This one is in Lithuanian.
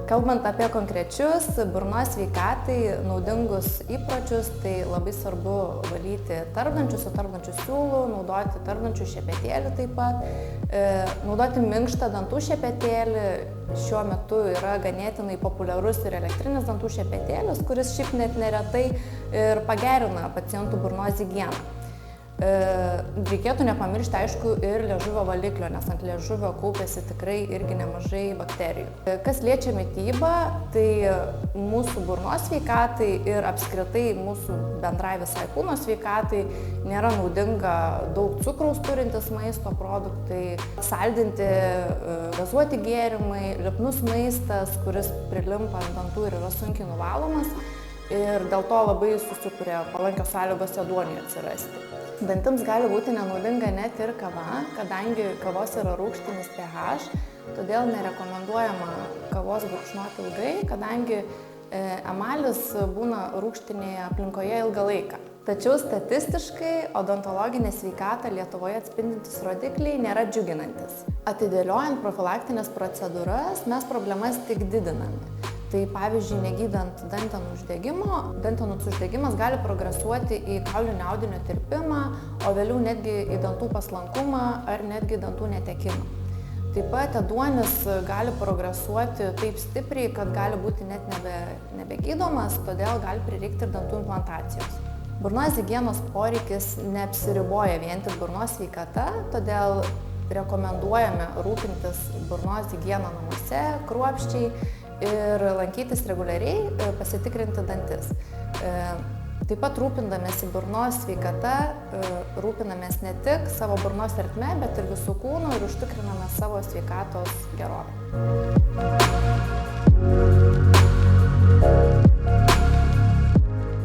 Kalbant apie konkrečius burnos sveikatai naudingus įpročius, tai labai svarbu valyti tarpdančius su tarpdančių siūlu, naudoti tarpdančių šepetėlį taip pat, naudoti minkštą dantų šepetėlį. Šiuo metu yra ganėtinai populiarus ir elektrinis dantų šepetėlis, kuris šiaip net neretai ir pagerina pacientų burnos higieną. Reikėtų nepamiršti, aišku, ir liežuvio valiklio, nes ant liežuvio kaupiasi tikrai irgi nemažai bakterijų. Kas liečia mitybą, tai mūsų burnos sveikatai ir apskritai mūsų bendrai visai kūno sveikatai nėra naudinga daug cukraus turintis maisto produktai, saldinti, gazuoti gėrimai, lipnus maistas, kuris prilimpa ant dantų ir yra sunkiai nuvalomas ir dėl to labai susikuria palankios sąlygos ėduoniui atsirasti. Dantims gali būti nenaudinga net ir kava, kadangi kavos yra rūgštinis pH, todėl nerekomenduojama kavos gurkšnoti ilgai, kadangi emalis būna rūgštinėje aplinkoje ilgą laiką. Tačiau statistiškai odontologinė sveikata Lietuvoje atspindintys rodikliai nėra džiuginantis. Atidėliojant profilaktinės procedūras mes problemas tik didiname. Tai pavyzdžiui, negydant dantenų uždegimo, dantenų uždegimas gali progresuoti į kaulinio audinio tirpimą, o vėliau netgi į dantų paslankumą ar netgi dantų netekimą. Taip pat ėduonis gali progresuoti taip stipriai, kad gali būti net nebegydomas, todėl gali prireikti ir dantų implantacijos. Burnos higienos poreikis neapsiriboja vien tik burnos sveikata, todėl rekomenduojame rūpintis burnos higieną namuose kruopščiai ir lankytis reguliariai, pasitikrinti dantis. Taip pat rūpindamėsi burnos sveikata, rūpinamės ne tik savo burnos ertme, bet ir visų kūnų ir užtikriname savo sveikatos gerovę.